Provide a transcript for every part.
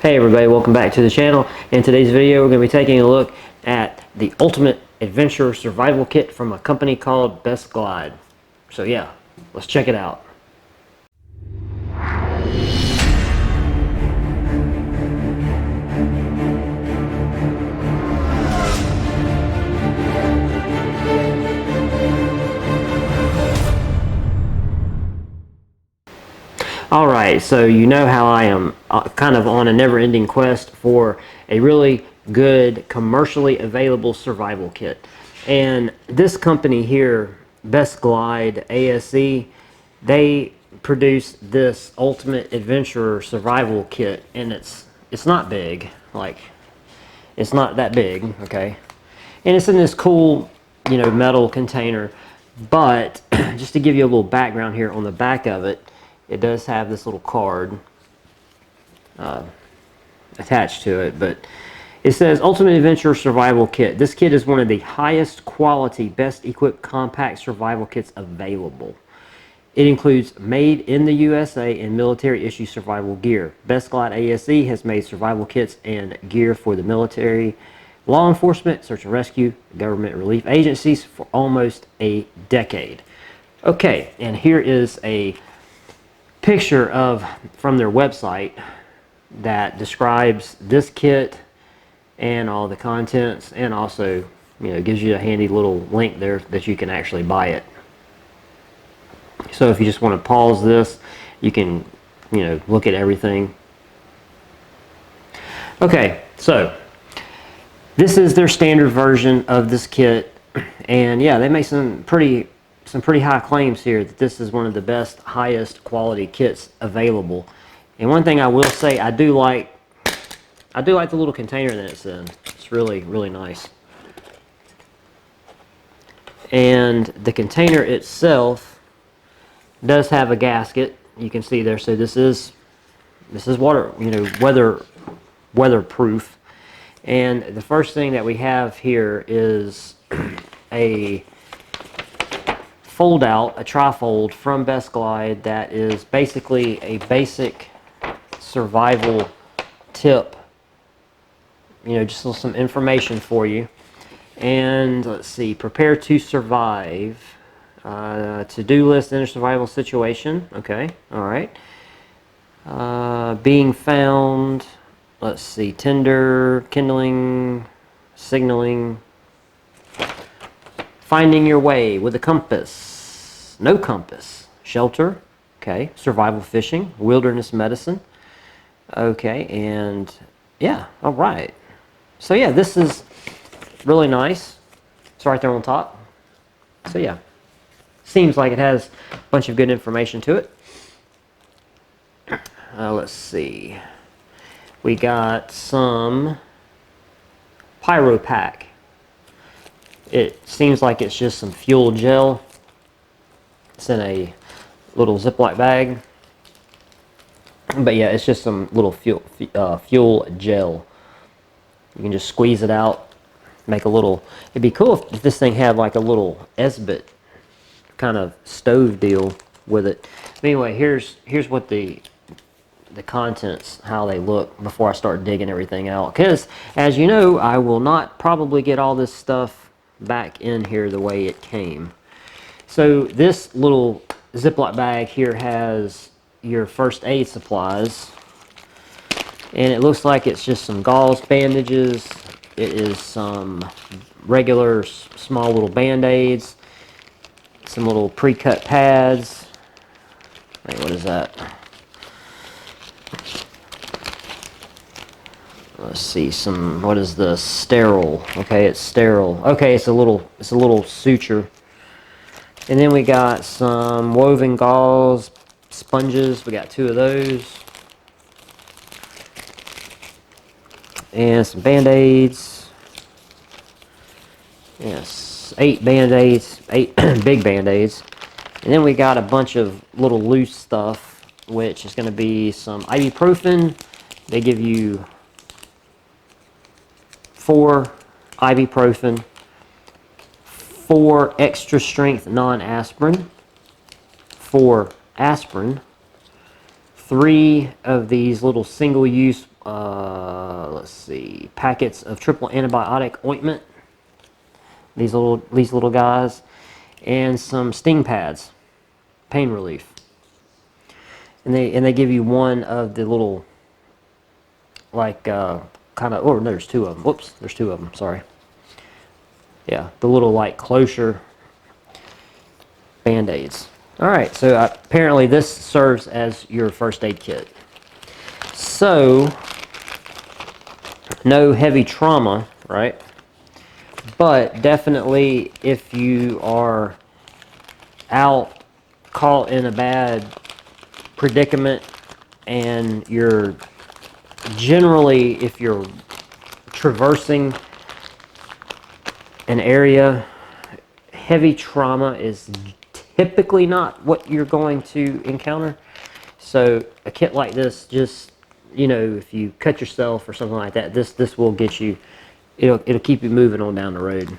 Hey everybody, welcome back to the channel. In today's video we're going to be taking a look at the Ultimate Adventure Survival Kit from a company called Best Glide. So yeah, let's check it out. Alright, so you know how I am kind of on a never-ending quest for a really good commercially available survival kit. And this company here, Best Glide ASE, they produce this Ultimate Adventurer Survival Kit, and it's not big, like it's not that big, okay? And it's in this cool, you know, metal container. But just to give you a little background here on the back of it, it does have this little card attached to it, but it says Ultimate Adventure Survival Kit. This kit is one of the highest quality, best equipped compact survival kits available. It includes made in the USA and military issue survival gear. Best Glide ASE has made survival kits and gear for the military, law enforcement, search and rescue, government relief agencies for almost a decade. Okay, and here is a picture from their website that describes this kit and all the contents, and also, you know, gives you a handy little link there that you can actually buy it. So if you just want to pause this, you can, you know, look at everything. Okay, so this is their standard version of this kit, and yeah, they make some pretty high claims here that this is one of the best, highest quality kits available. And one thing I will say, I do like the little container that it's in. It's really, really nice. And the container itself does have a gasket. You can see there. So this is water, you know, weatherproof. And the first thing that we have here is a fold-out, a trifold from Best Glide that is basically a basic survival tip. You know, just some information for you. And let's see, prepare to survive. To-do list in a survival situation. Okay, all right. Being found. Let's see, tinder, kindling, signaling. Finding your way with a compass. No compass. Shelter. Okay. Survival fishing. Wilderness medicine. Okay, and yeah, all right. So yeah, this is really nice. It's right there on top. So yeah, seems like it has a bunch of good information to it. Let's see. We got some pyro pack. It seems like it's just some fuel gel. It's in a little Ziploc bag. But yeah, it's just some little fuel gel. You can just squeeze it out, make a little. It'd be cool if this thing had like a little Esbit kind of stove deal with it. But anyway, here's what the contents, how they look before I start digging everything out. Because as you know, I will not probably get all this stuff back in here the way it came. So this little Ziploc bag here has your first aid supplies, and it looks like it's just some gauze bandages. It is some regular small little band-aids, some little pre-cut pads. Wait, what is that? Let's see, what is this? Sterile. Okay, it's sterile. Okay, it's a little suture. And then we got some woven gauze sponges. We got 2 of those. And some band-aids. Yes, 8 band-aids, 8 big band-aids. And then we got a bunch of little loose stuff, which is going to be some ibuprofen. They give you 4 ibuprofen, 4 extra strength non-aspirin, 4 aspirin, 3 of these little single-use let's see, packets of triple antibiotic ointment. These little guys, and some sting pads, pain relief. And they give you one of the little, like kind of. Oh, no, there's two of them. Whoops, there's two of them. Sorry. Yeah, the little like closure Band-Aids. All right, so apparently this serves as your first aid kit. So, no heavy trauma, right? But definitely if you are out, caught in a bad predicament, and you're generally, if you're traversing an area, heavy trauma is typically not what you're going to encounter. So a kit like this, just, you know, if you cut yourself or something like that, this will get you, it'll keep you moving on down the road.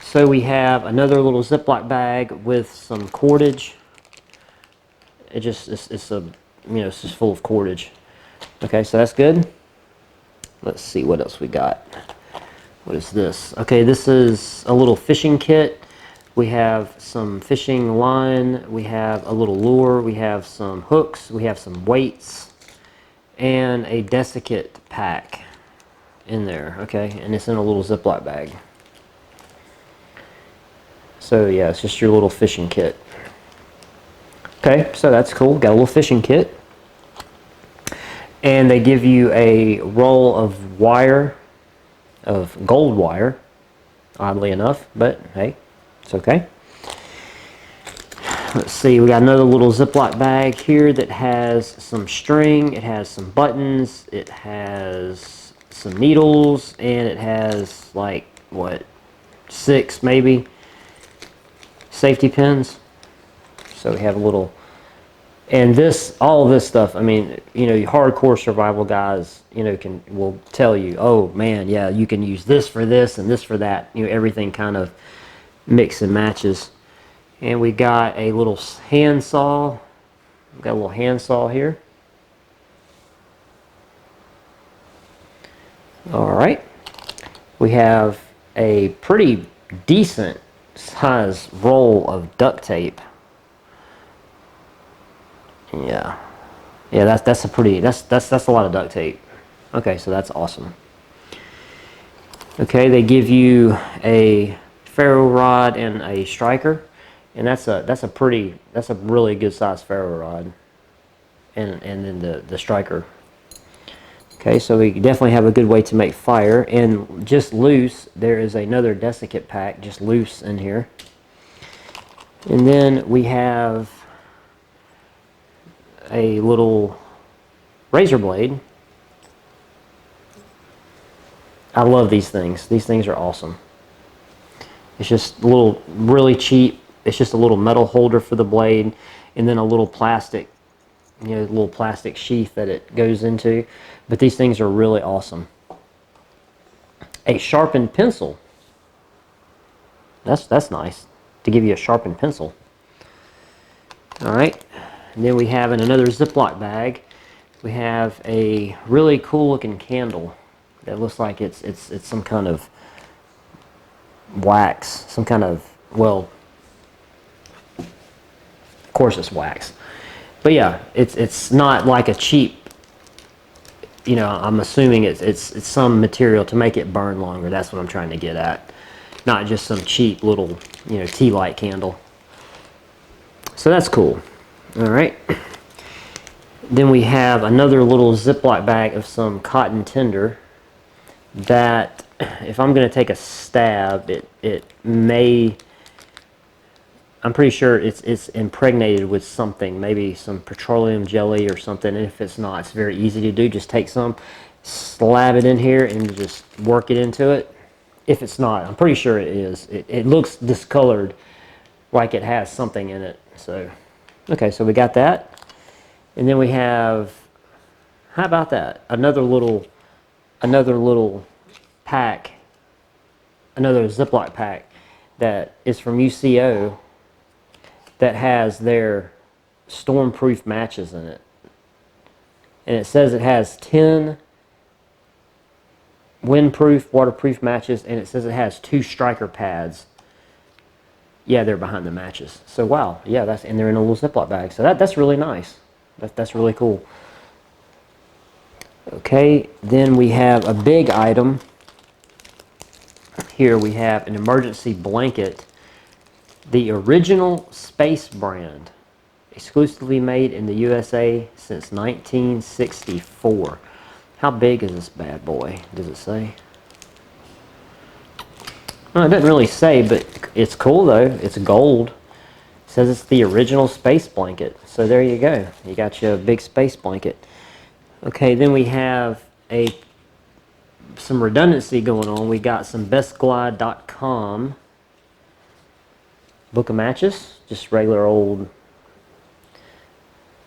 So we have another little Ziploc bag with some cordage. It's a, you know, it's just full of cordage. Okay, so that's good. Let's see what else we got. What is this? Okay, this is a little fishing kit. We have some fishing line, we have a little lure, we have some hooks, we have some weights, and a desiccant pack in there, okay? And it's in a little Ziploc bag. So yeah, it's just your little fishing kit. Okay, so that's cool. Got a little fishing kit. And they give you a roll of wire, of gold wire, oddly enough, but hey, it's okay. Let's see, we got another little Ziploc bag here that has some string, it has some buttons, it has some needles, and it has like, what, 6 maybe safety pins. So we have a little, and this, all of this stuff, I mean, you know, hardcore survival guys, you know, will tell you, oh man, yeah, you can use this for this and this for that. You know, everything kind of mix and matches. And we got a little hand saw. We've got a little hand saw here. All right. We have a pretty decent size roll of duct tape. Yeah. Yeah, that's a lot of duct tape. Okay, so that's awesome. Okay, they give you a ferro rod and a striker. And that's a really good size ferro rod, and then the striker. Okay, so we definitely have a good way to make fire. And just loose, there is another desiccant pack just loose in here. And then we have a little razor blade. I love these things. These things are awesome. It's just a little, really cheap. It's just a little metal holder for the blade, and then a little plastic, you know, little plastic sheath that it goes into. But these things are really awesome. A sharpened pencil. That's nice, to give you a sharpened pencil. All right, and then we have in another Ziploc bag, we have a really cool looking candle that looks like it's some kind of wax, some kind of, well, of course it's wax, but yeah, it's not like a cheap, you know, I'm assuming it's some material to make it burn longer. That's what I'm trying to get at, not just some cheap little, you know, tea light candle. So that's cool. All right, then we have another little Ziploc bag of some cotton tinder that, if I'm going to take a stab, it may, I'm pretty sure it's impregnated with something, maybe some petroleum jelly or something. And if it's not, it's very easy to do. Just take some, slab it in here, and just work it into it. If it's not, I'm pretty sure it is. It looks discolored, like it has something in it. So, okay, so we got that. And then we have, how about that? Another little pack, another Ziploc pack that is from UCO that has their stormproof matches in it. And it says it has 10 windproof, waterproof matches, and it says it has 2 striker pads. Yeah, they're behind the matches. So wow, yeah, and they're in a little Ziploc bag. So that's really nice. That's really cool. Okay, then we have a big item. Here we have an emergency blanket. The original Space brand, exclusively made in the USA since 1964. How big is this bad boy? Does it say? Well, it doesn't really say, but it's cool though. It's gold. It says it's the original Space blanket. So there you go. You got your big space blanket. Okay, then we have some redundancy going on. We got some bestglide.com book of matches. Just regular old,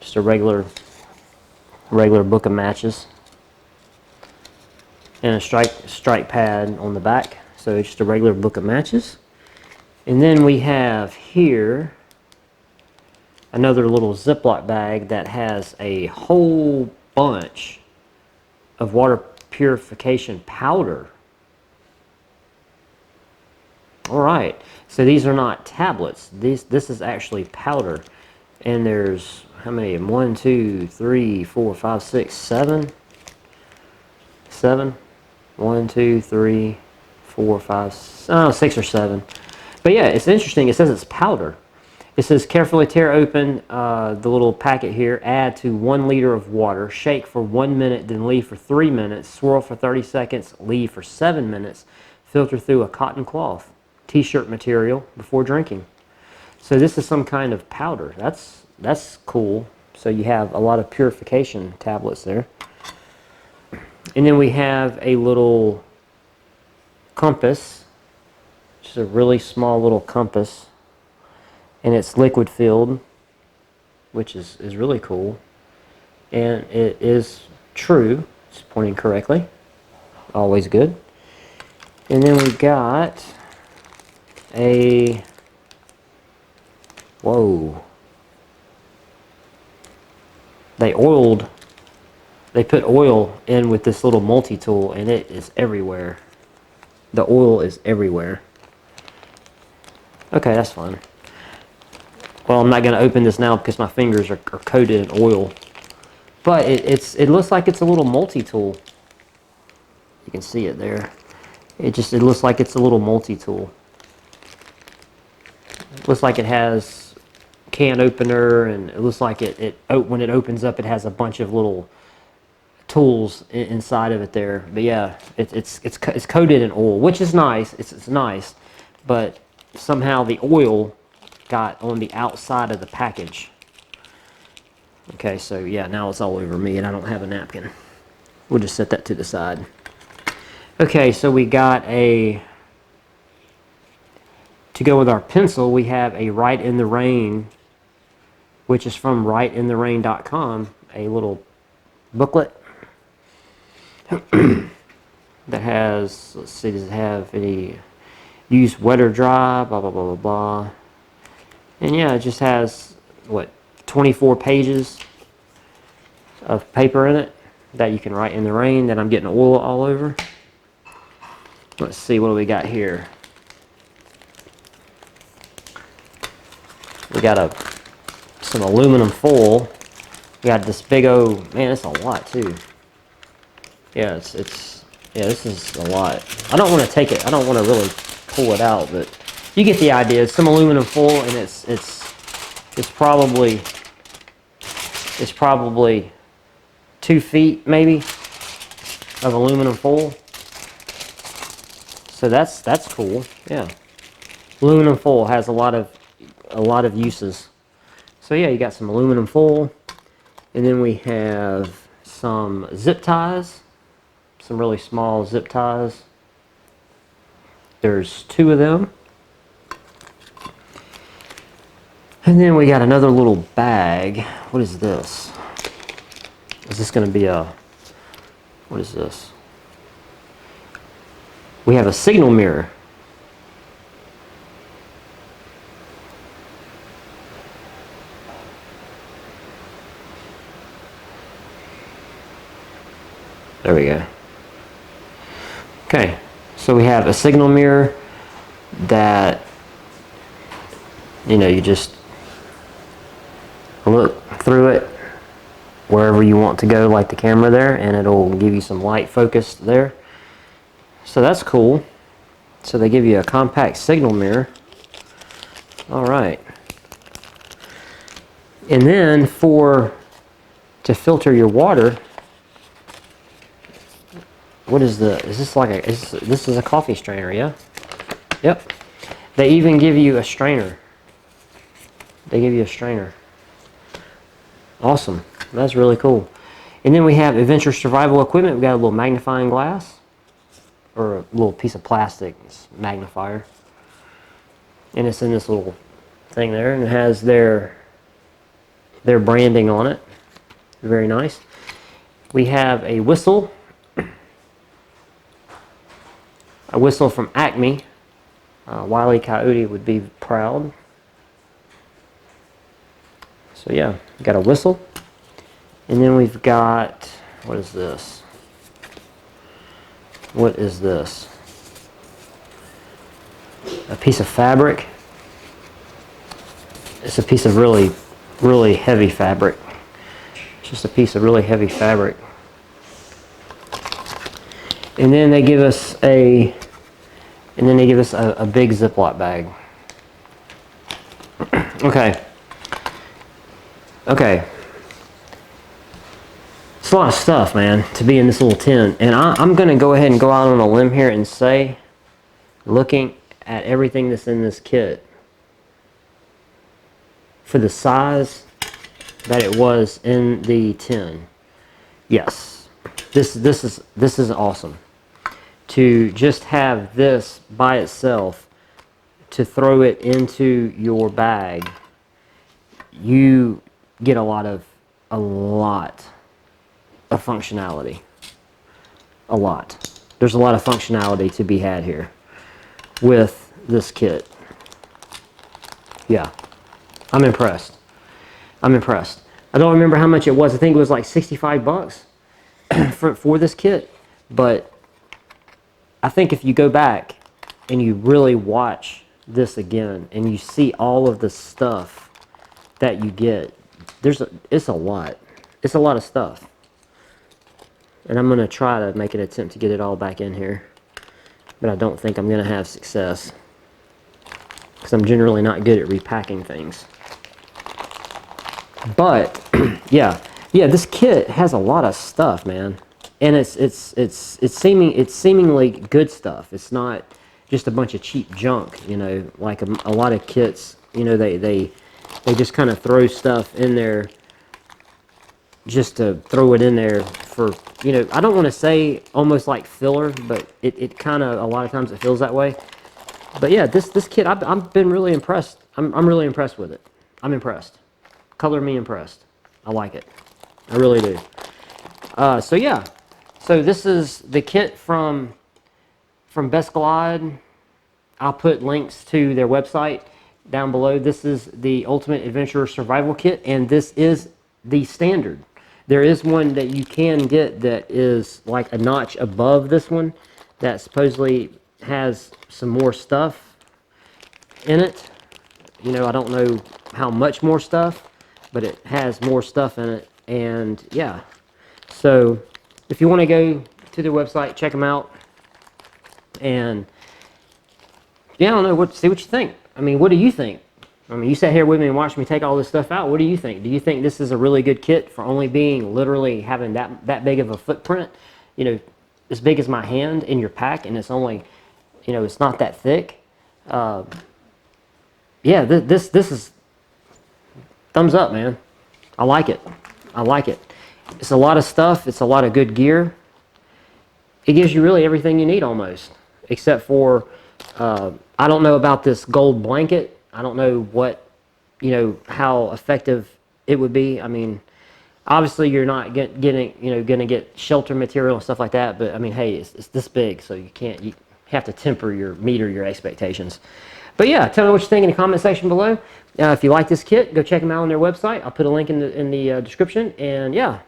just a regular book of matches. And a strike pad on the back. So just a regular book of matches. And then we have here another little Ziploc bag that has a whole bunch of water purification powder. All right, so these are not tablets. This is actually powder. And there's how many? 1, 2, 3, 4, 5, 6, 7. 7. 1, 2, 3, 4, 5, 6 or 7. But yeah, it's interesting. It says it's powder. It says carefully tear open the little packet here. Add to 1 liter of water. Shake for 1 minute, then leave for 3 minutes. Swirl for 30 seconds. Leave for 7 minutes. Filter through a cotton cloth, t-shirt material before drinking. So this is some kind of powder. That's cool. So you have a lot of purification tablets there. And then we have a little compass, just a really small little compass, and it's liquid filled, which is really cool. And it is true. It's pointing correctly. Always good. And then we got a, whoa. They put oil in with this little multi-tool, and it is everywhere. The oil is everywhere. Okay, that's fine. Well, I'm not going to open this now because my fingers are coated in oil. But it looks like it's a little multi-tool. You can see it there. It looks like it's a little multi-tool. It looks like it has can opener, and it looks like when it opens up, it has a bunch of little tools inside of it there. But yeah, it's coated in oil, which is nice. It's nice, but somehow the oil got on the outside of the package. Okay, so yeah, now it's all over me and I don't have a napkin. We'll just set that to the side. Okay, so we got to go with our pencil, we have a Write in the Rain, which is from writeintherain.com, a little booklet that has, let's see, does it have any use wet or dry, blah, blah, blah, blah, blah. And yeah, it just has, what, 24 pages of paper in it that you can write in the rain that I'm getting oil all over. Let's see, what do we got here? We got some aluminum foil. We got this big old, man, it's a lot too. Yeah, yeah, this is a lot. I don't want to take it, I don't want to really pull it out, but you get the idea. It's some aluminum foil, and it's probably 2 feet maybe of aluminum foil. So that's cool. Yeah, aluminum foil has a lot of uses. So yeah, you got some aluminum foil, and then we have some zip ties, some really small zip ties. There's 2 of them. And then we got another little bag. What is this? Is this going to be what is this? We have a signal mirror. There we go. Okay, so we have a signal mirror that, you know, you just look through it wherever you want to go, like the camera there, and it'll give you some light focus there. So that's cool. So they give you a compact signal mirror. All right. And then to filter your water, what is this like this is a coffee strainer, yeah? Yep. They even give you a strainer. They give you a strainer. Awesome. That's really cool. And then we have Adventure Survival Equipment. We got a little magnifying glass, or a little piece of plastic magnifier. And it's in this little thing there, and it has their branding on it. Very nice. We have a whistle. A whistle from Acme. Wile E. Coyote would be proud. So yeah, we got a whistle. And then we've got, what is this? What is this? A piece of fabric. It's a piece of really, really heavy fabric. It's just a piece of really heavy fabric. And then they give us a big Ziploc bag. Okay. Okay. It's a lot of stuff, man, to be in this little tin. And I'm going to go ahead and go out on a limb here and say, looking at everything that's in this kit, for the size that it was in the tin, yes, this is awesome. To just have this by itself, to throw it into your bag, you get a lot of functionality. A lot. There's a lot of functionality to be had here with this kit. Yeah, I'm impressed. I'm impressed. I don't remember how much it was. I think it was like 65 bucks for this kit. But I think if you go back and you really watch this again and you see all of the stuff that you get, it's a lot. It's a lot of stuff. And I'm going to try to make an attempt to get it all back in here. But I don't think I'm going to have success, because I'm generally not good at repacking things. But yeah, this kit has a lot of stuff, man. And it's seemingly good stuff. It's not just a bunch of cheap junk, you know, like a lot of kits, you know, they just kind of throw stuff in there just to throw it in there for, you know, I don't want to say almost like filler, but it kind of, a lot of times it feels that way. But yeah, this kit, I've been really impressed. I'm really impressed with it. I'm impressed. Color me impressed. I like it. I really do. So yeah, so this is the kit from Best Glide. I'll put links to their website down below. This is the Ultimate Adventure Survival Kit, and this is the standard. There is one that you can get that is like a notch above this one, that supposedly has some more stuff in it. You know, I don't know how much more stuff, but it has more stuff in it. And yeah, so if you want to go to their website, check them out. And yeah, I don't know, see what you think. I mean, what do you think? I mean, you sat here with me and watched me take all this stuff out. What do you think? Do you think this is a really good kit for only being literally having that big of a footprint? You know, as big as my hand in your pack, and it's only, you know, it's not that thick. Yeah, this is thumbs up, man. I like it. I like it. It's a lot of stuff. It's a lot of good gear. It gives you really everything you need almost, except for, I don't know about this gold blanket. I don't know what, you know, how effective it would be. I mean, obviously you're not getting, you know, going to get shelter material and stuff like that. But I mean, hey, it's this big, so you have to temper your expectations. But yeah, tell me what you think in the comment section below. If you like this kit, go check them out on their website. I'll put a link in the description. And yeah,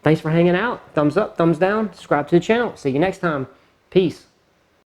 Thanks for hanging out. Thumbs up, thumbs down, subscribe to the channel. See you next time. Peace.